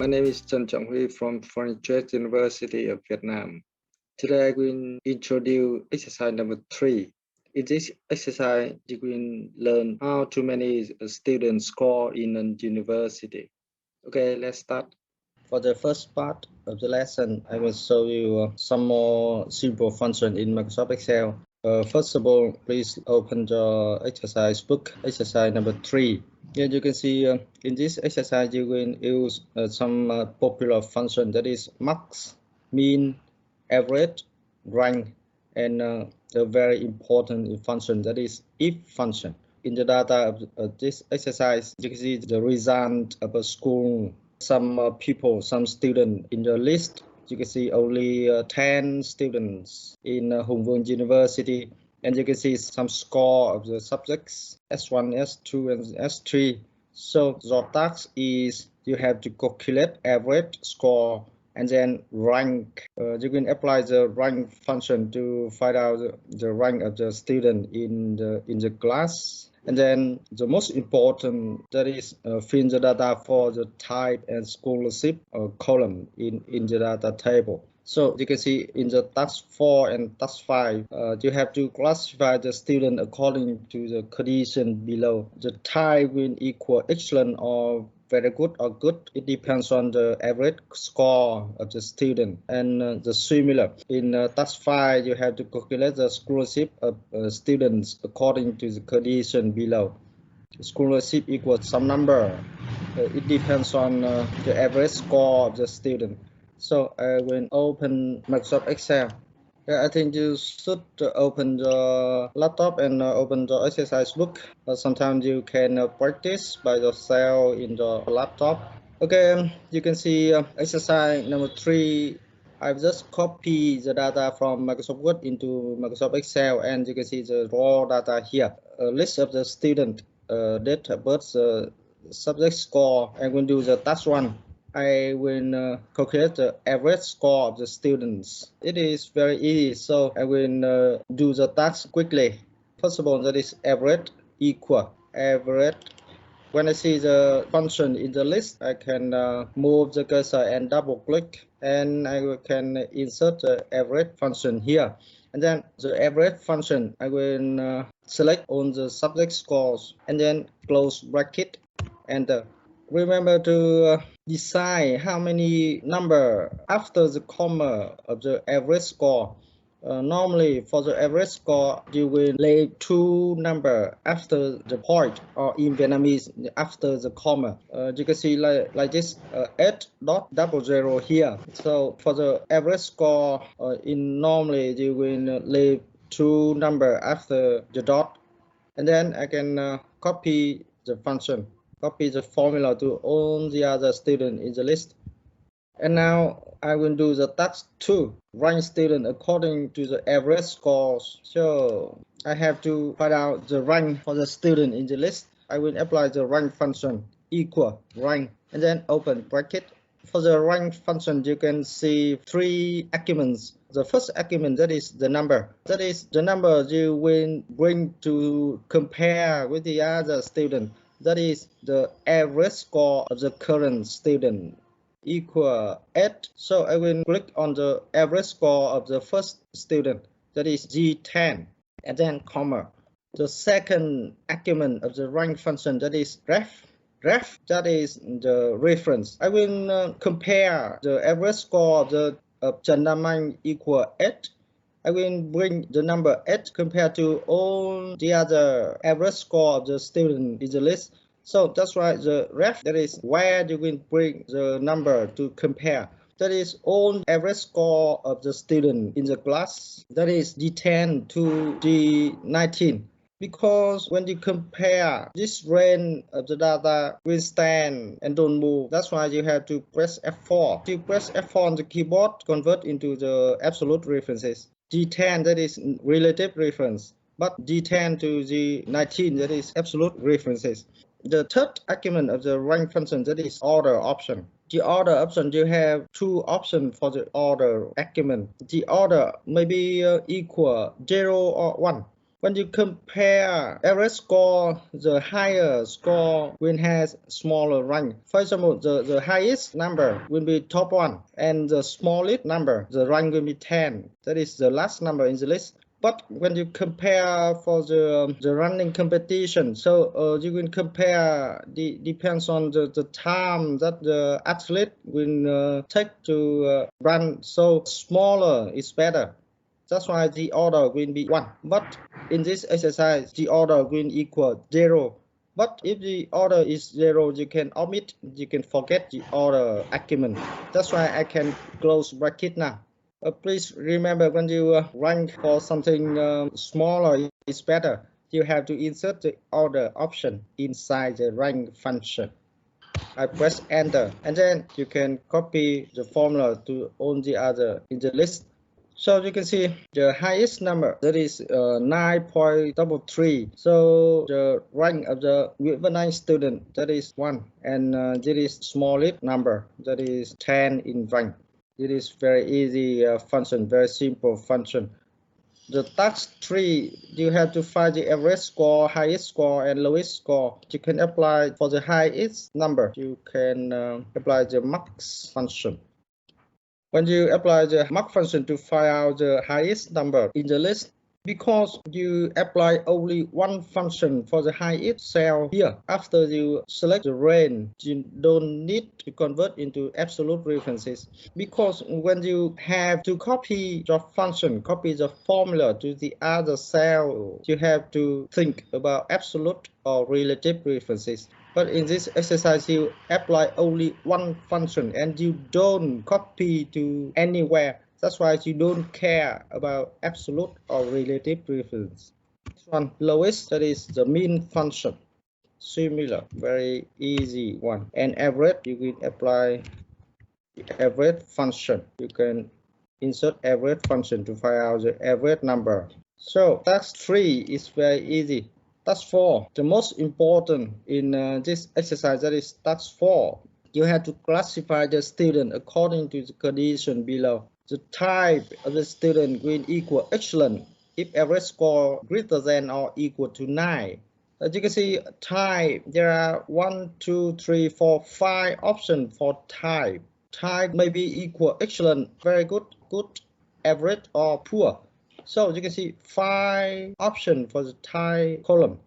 My name is Trần Trọng from Foreign Trade University of Vietnam. Today I will introduce exercise number 3. In this exercise, you will learn how to manage a student score in a university. Okay, let's start. For the first part of the lesson, I will show you some more simple functions in Microsoft Excel. First of all, please open the exercise book, exercise number 3. Here you can see in this exercise you will use some popular function, that is max, mean, average, rank, and a very important function, that is if function. In the data of this exercise, you can see the result of a school. Some people, some students in the list. You can see only 10 students in Hùng Vương University, and you can see some score of the subjects S1, S2, and S3. So your task is you have to calculate average score and then rank. You can apply the rank function to find out the rank of the student in the class. And then the most important, that is fill the data for the type and scholarship column in the data table. So you can see in the task 4 and task 5, you have to classify the student according to the condition below. The type will equal excellent or very good or good. It depends on the average score of the student. And the similar in task 5, you have to calculate the scholarship of students according to the condition below. Scholarship equals some number. It depends on the average score of the student. So I will open Microsoft Excel. I think you should open the laptop and open the exercise book. Sometimes you can practice by yourself in the laptop. Okay, you can see exercise number 3. I've just copied the data from Microsoft Word into Microsoft Excel, and you can see the raw data here. A list of the student, date of birth, subject score. I will do the task 1. I will calculate the average score of the students. It is very easy, so I will do the task quickly. First of all, that is average equal average. When I see the function in the list, I can move the cursor and double click, and I can insert the average function here. And then the average function, I will select on the subject scores and then close bracket, enter. Remember to decide how many number after the comma of the average score. Normally for the average score, you will leave 2 number after the point, or in Vietnamese after the comma. You can see like this 8.00 here. So for the average score, normally you will leave 2 number after the dot, and then I can copy the function. Copy the formula to all the other students in the list. And now I will do the task 2. Rank student according to the average scores. So I have to find out the rank for the student in the list. I will apply the rank function equal rank, and then open bracket. For the rank function, you can see 3 arguments. The first argument, that is the number. That is the number you will bring to compare with the other student. That is the average score of the current student equal 8. So I will click on the average score of the first student, that is G10, and then comma. The second argument of the rank function, that is ref. Ref, that is the reference. I will compare the average score of Trần Nam Anh equal 8. I will bring the number 8 compared to all the other average score of the student in the list. So that's why the ref, that is where you will bring the number to compare. That is all average score of the student in the class. That is G10 to G19. Because when you compare, this range of the data will stand and don't move. That's why you have to press F4. You press F4 on the keyboard, convert into the absolute references. G10, that is relative reference, but G10 to G19, that is absolute references. The third argument of the rank function, that is order option. The order option, you have 2 options for the order argument. The order may be equal 0 or 1. When you compare average score, the higher score will has smaller rank. For example, the highest number will be top 1, and the smallest number, the rank will be 10. That is the last number in the list. But when you compare for the running competition, so you will compare, depends on the time that the athlete will take to run, so smaller is better. That's why the order will be 1. But in this exercise, the order will equal 0. But if the order is 0, you can omit, you can forget the order argument. That's why I can close bracket now. Please remember, when you rank for something smaller is better, you have to insert the order option inside the rank function. I press enter, and then you can copy the formula to all the other in the list. So you can see the highest number, that is 9.33. So the rank of the Vietnamese student, that is 1, and that is smallest number, that is 10 in rank. It is very easy function, very simple function. The task 3, you have to find the average score, highest score, and lowest score. You can apply for the highest number. You can apply the max function. When you apply the max function to find out the highest number in the list, because you apply only one function for the highest cell here, after you select the range, you don't need to convert into absolute references. Because when you have to copy your function, copy the formula to the other cell, you have to think about absolute or relative references. But in this exercise, you apply only one function and you don't copy to anywhere. That's why you don't care about absolute or relative reference. Next one, lowest, that is the mean function. Similar, very easy one. And average, you will apply the average function. You can insert average function to find out the average number. So task 3 is very easy. Task 4, the most important in this exercise, that is task 4. You have to classify the student according to the condition below. The type of the student will equal excellent if average score greater than or equal to 9. As you can see, type, there are 1, 2, 3, 4, 5 options for type. Type may be equal excellent, very good, good, average, or poor. So you can see 5 options for the type column.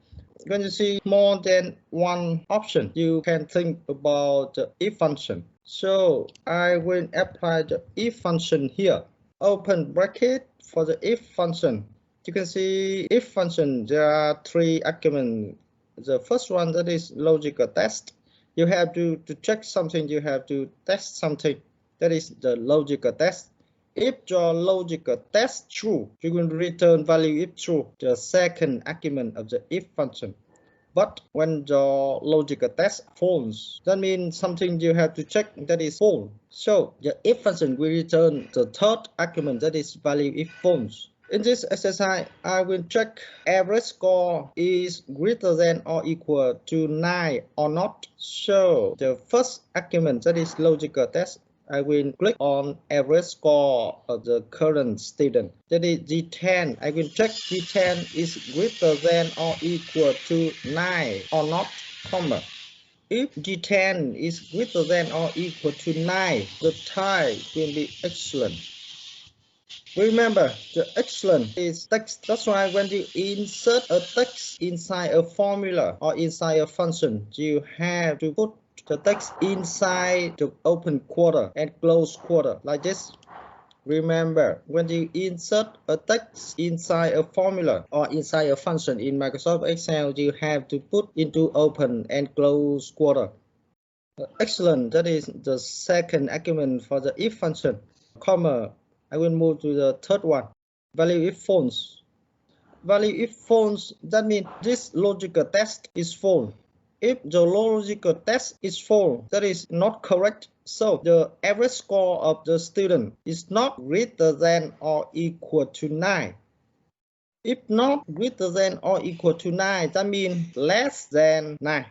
When you see more than one option, you can think about the if function. So I will apply the if function here. Open bracket for the if function. You can see if function, there are 3 arguments. The first one, that is logical test. You have to check something, you have to test something. That is the logical test. If your logical test true, you will return value if true, the second argument of the if function. But when your logical test false, that means something you have to check, that is false. So the if function will return the third argument, that is value if false. In this exercise, I will check average score is greater than or equal to 9 or not. So the first argument, that is logical test, I will click on average score of the current student. That is G10. I will check G10 is greater than or equal to 9 or not, comma. If G10 is greater than or equal to 9, the type will be excellent. Remember, the excellent is text. That's why when you insert a text inside a formula or inside a function, you have to put the text inside the open quarter and close quarter like this. Remember, when you insert a text inside a formula or inside a function in Microsoft Excel, you have to put into open and close quarter. Excellent, that is the second argument for the if function, comma. I will move to the third one, value if false. Value if false, that means this logical test is false. If the logical test is false, that is not correct. So the average score of the student is not greater than or equal to 9. If not greater than or equal to 9, that means less than 9.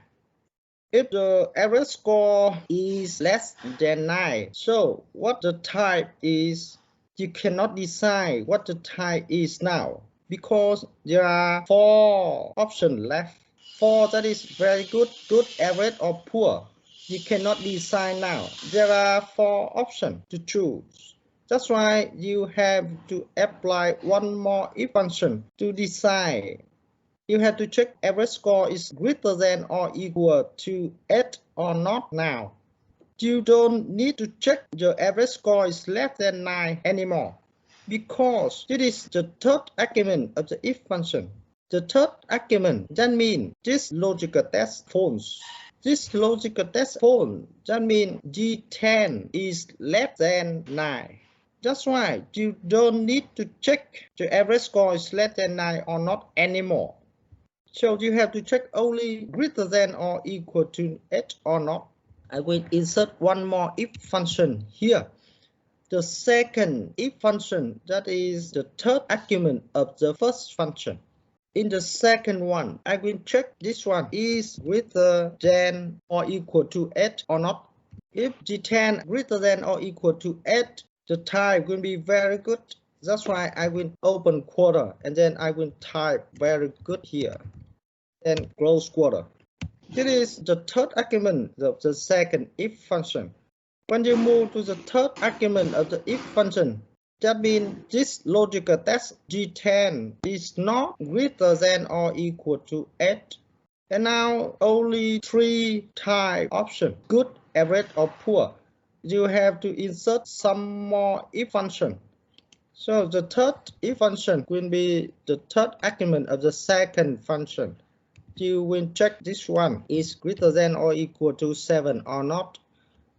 If the average score is less than 9, so what the type is, you cannot decide what the type is now, because there are 4 options left. 4, that is very good, good, average, or poor. You cannot decide now. There are 4 options to choose. That's why you have to apply one more if function to decide. You have to check average score is greater than or equal to 8 or not now. You don't need to check your average score is less than 9 anymore, because this is the third argument of the if function. The third argument, that means this logical test false. This logical test false, that means G10 is less than 9. That's why you don't need to check the average score is less than 9 or not anymore. So you have to check only greater than or equal to 8 or not. I will insert one more if function here. The second if function, that is the third argument of the first function. In the second one, I will check this one is greater than or equal to 8 or not. If G10 greater than or equal to 8, the type will be very good. That's why I will open quarter and then I will type very good here. Then close quarter. This is the third argument of the second if function. When you move to the third argument of the if function, that means this logical test G10 is not greater than or equal to 8. And now only 3 type options, good, average, or poor. You have to insert some more if function. So the third if function will be the third argument of the second function. You will check this one is greater than or equal to 7 or not.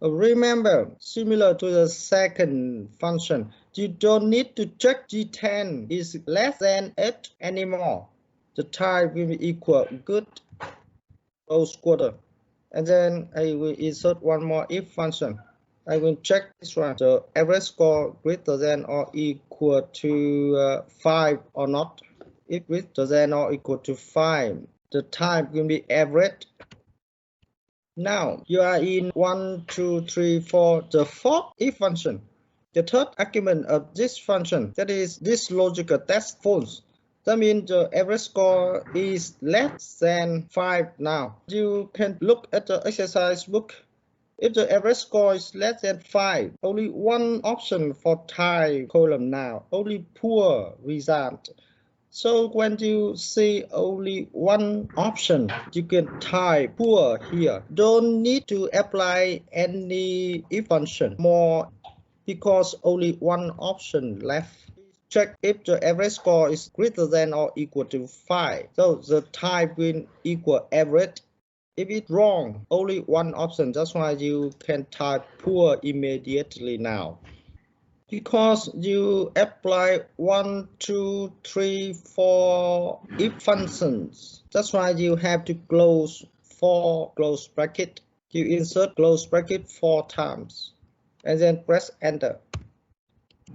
Remember, similar to the second function, you don't need to check G10 is less than 8 anymore. The type will be equal good, close quarter. And then I will insert one more if function. I will check this one, the average score greater than or equal to 5 or not. If greater than or equal to 5, the type will be average. Now you are in 1, 2, 3, 4, the fourth if function. The third argument of this function, that is this logical test false. That means the average score is less than 5 now. You can look at the exercise book. If the average score is less than 5, only one option for type column now, only poor result. So when you see only one option, you can type poor here. Don't need to apply any if function more because only one option left. Check if the average score is greater than or equal to 5. So the type will equal average. If it's wrong, only one option. That's why you can type poor immediately now. Because you apply 1, 2, 3, 4 if functions. That's why you have to close 4 close bracket. You insert close bracket 4 times and then press enter.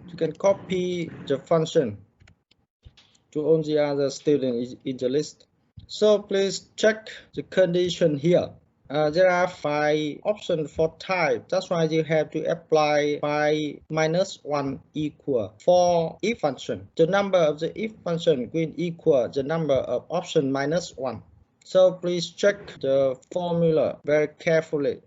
You can copy the function to all the other students in the list. So please check the condition here. There are 5 options for type. That's why you have to apply 5 minus 1 equal for if function. The number of the if function will equal the number of option minus 1. So please check the formula very carefully.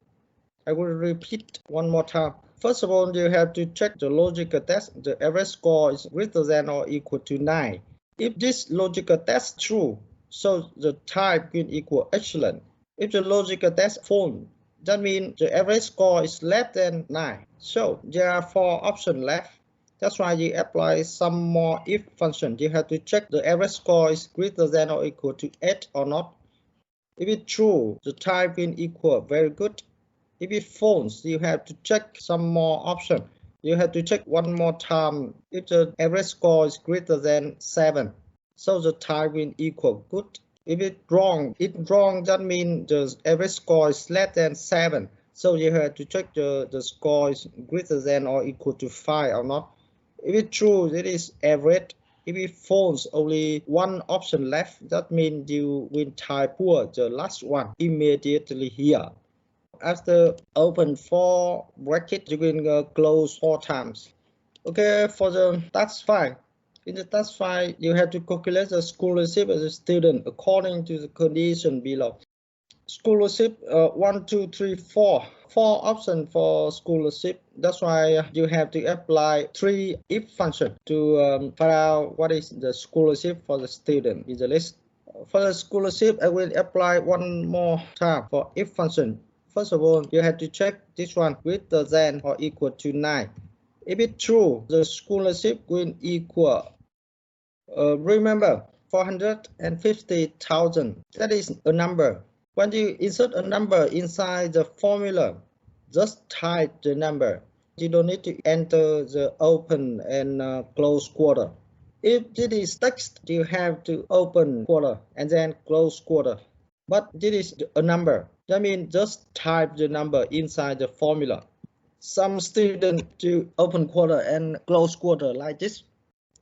I will repeat one more time. First of all, you have to check the logical test. The average score is greater than or equal to 9. If this logical test is true, so the type will equal excellent. If the logical test false, that means the average score is less than 9. So there are 4 options left. That's why you apply some more if function. You have to check the average score is greater than or equal to 8 or not. If it's true, the type will equal very good. If it's false, you have to check some more option. You have to check one more time if the average score is greater than 7. So the type will equal good. If it's wrong, that means the average score is less than 7. So you have to check the score is greater than or equal to 5 or not. If it's true, it is average. If it's false, only one option left. That means you will type poor, the last one, immediately here. After open 4 brackets, you will close 4 times. Okay, for the that's fine. In the task file, you have to calculate the scholarship as a student according to the condition below. Scholarship 1, 2, 3, 4. 4 options for scholarship. That's why you have to apply 3 if function to find out what is the scholarship for the student in the list. For the scholarship, I will apply one more time for if function. First of all, you have to check this one with the than or equal to 9. If it's true, the scholarship will equal, remember, 450,000. That is a number. When you insert a number inside the formula, just type the number. You don't need to enter the open and close quarter. If it is text, you have to open quarter and then close quarter. But this is a number. That means just type the number inside the formula. Some students do open quarter and close quarter like this.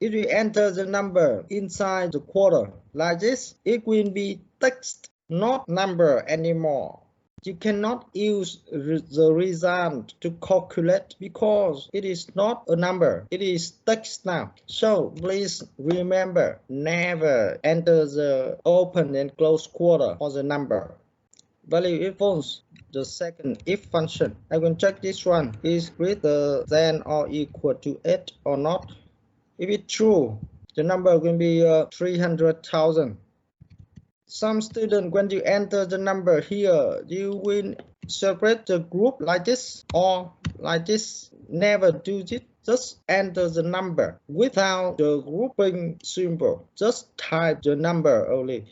If you enter the number inside the quarter like this, it will be text, not number anymore. You cannot use the result to calculate because it is not a number, it is text now. So please remember, never enter the open and close quarter for the number. Value if false, the second if function. I will check this one is greater than or equal to 8 or not. If it's true, the number will be 300,000. Some students, when you enter the number here, you will separate the group like this or like this. Never do this. Just enter the number without the grouping symbol. Just type the number only.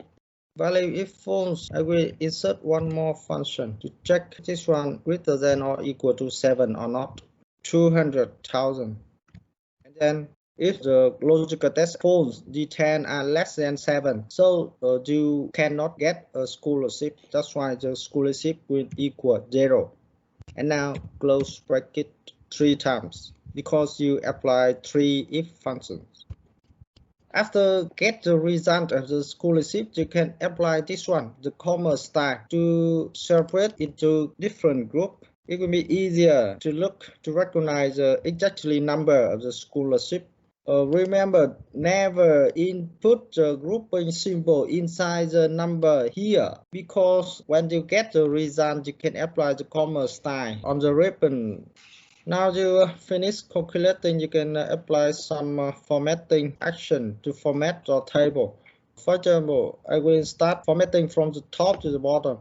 Value if false, I will insert one more function to check this one greater than or equal to 7 or not. 200,000. And then if the logical test false, the 10 are less than 7, so you cannot get a scholarship. That's why the scholarship will equal 0. And now close bracket 3 times because you apply 3 if functions. After get the result of the scholarship, you can apply this one, the comma style, to separate into different group. It will be easier to look to recognize the exactly number of the scholarship. Remember, never input the grouping symbol inside the number here, because when you get the result, you can apply the comma style on the ribbon. Now you finish calculating, you can apply some formatting action to format your table. For example, I will start formatting from the top to the bottom.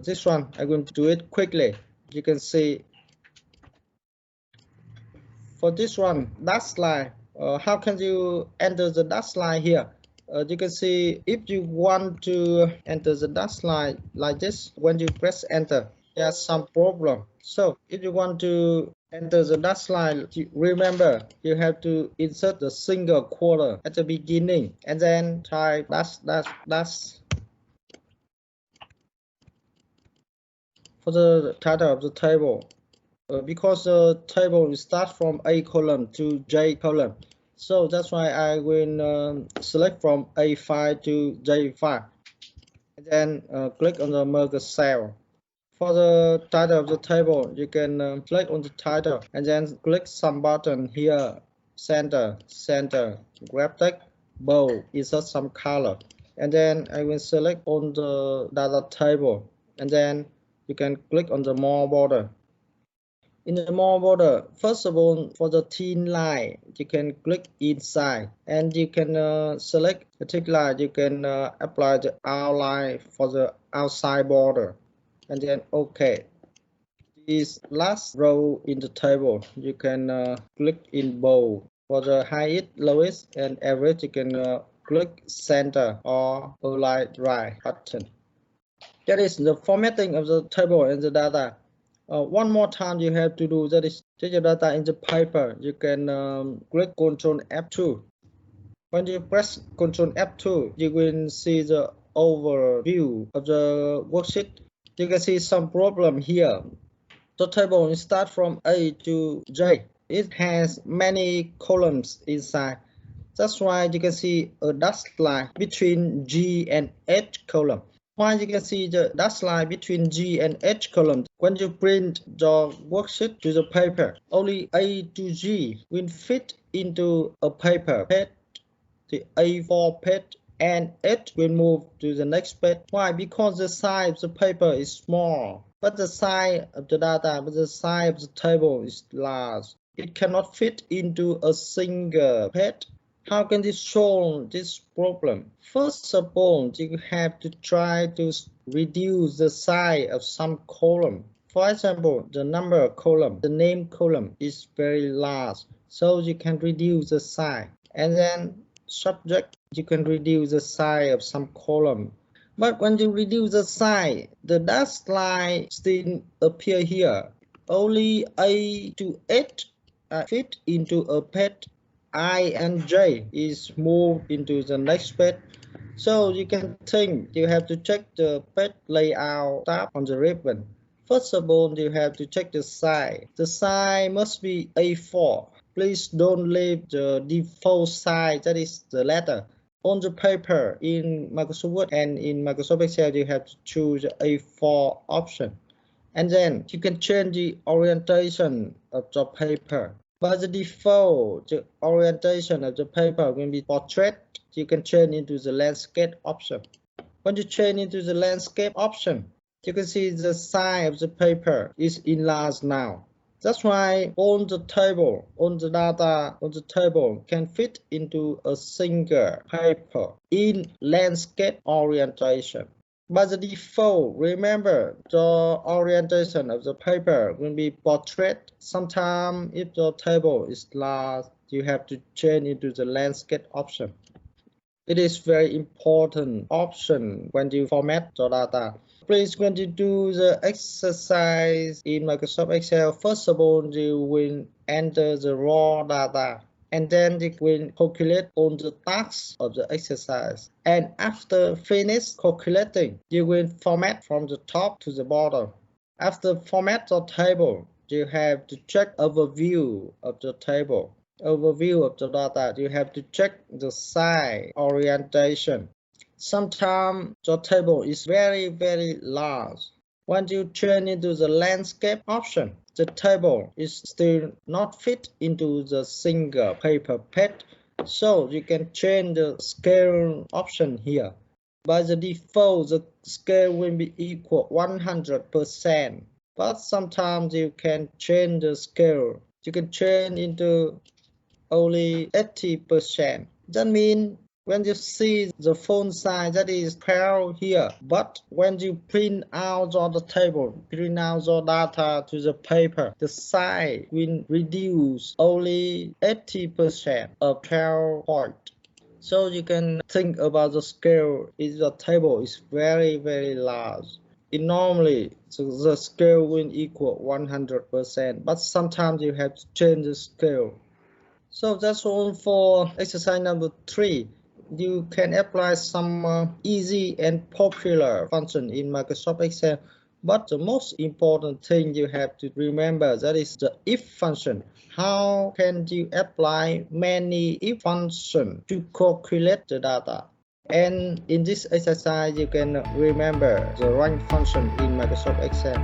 This one, I'm going to do it quickly. You can see for this one, dash line. How can you enter the dash line here? You can see if you want to enter the dash line like this, when you press enter, there's some problem. So if you want to enter the dash line, remember you have to insert the single quarter at the beginning and then type dash dash dash. For the title of the table, because the table will start from A column to J column, so that's why I will select from A file to J file, and then click on the merge cell. For the title of the table, you can click on the title and then click some button here, center, grab text, bold, insert some color, and then I will select on the data table, and then you can click on the more border. In the more border, first of all, for the thin line, you can click inside and you can select the thick line. You can apply the outline for the outside border and then OK. This last row in the table, you can click in bold. For the highest, lowest, and average, you can click center or align right button. That is the formatting of the table and the data. One more time you have to do, that is take your data in the paper. You can click Ctrl F2. When you press Ctrl F2, you will see the overview of the worksheet. You can see some problem here. The table will start from A to J. It has many columns inside. That's why you can see a dashed line between G and H column. Why you can see the dashed line between G and H column. When you print your worksheet to the paper, only A to G will fit into a paper page. the A4 page and it will move to the next page. Why? Because the size of the paper is small, but the size of the data, but the size of the table is large. It cannot fit into a single page. How can you solve this problem? First of all, you have to try to reduce the size of some column. For example, the number column, the name column is very large, so you can reduce the size. And then subject, you can reduce the size of some column. But when you reduce the size, the dashed line still appear here. Only A to H fit into a page. I and J is moved into the next page. So you can think you have to check the page layout tab on the ribbon. First of all, you have to check the size. The size must be A4. Please don't leave the default size, that is the letter. On the paper in Microsoft Word and in Microsoft Excel, you have to choose the A4 option. And then you can change the orientation of the paper. By the default, the orientation of the paper will be portrait. You can change into the landscape option. When you change into the landscape option, you can see the size of the paper is enlarged now. That's why all the table, all the data on the table can fit into a single paper in landscape orientation. By the default, remember the orientation of the paper will be portrait. Sometimes if the table is large, you have to change into the landscape option. It is very important option when you format the data. Please, when you do the exercise in Microsoft Excel, first of all, you will enter the raw data. And then you will calculate all the tasks of the exercise. And after finish calculating, you will format from the top to the bottom. After format the table, you have to check overview of the table. Overview of the data, you have to check the size, orientation. Sometimes the table is very large. When you change into the landscape option, the table is still not fit into the single paper page, so you can change the scale option here. By the default, the scale will be equal 100%, but sometimes you can change the scale. You can change into only 80%. That means when you see the font size, that is 12 here, but when you print out on the table, print out the data to the paper, the size will reduce only 80% of 12 point. So you can think about the scale if the table is very large. Normally, the scale will equal 100%, but sometimes you have to change the scale. So that's all for exercise number 3. You can apply some easy and popular function in Microsoft Excel, but the most important thing you have to remember, that is the if function. How can you apply many if functions to calculate the data? And in this exercise, you can remember the rank function in Microsoft Excel.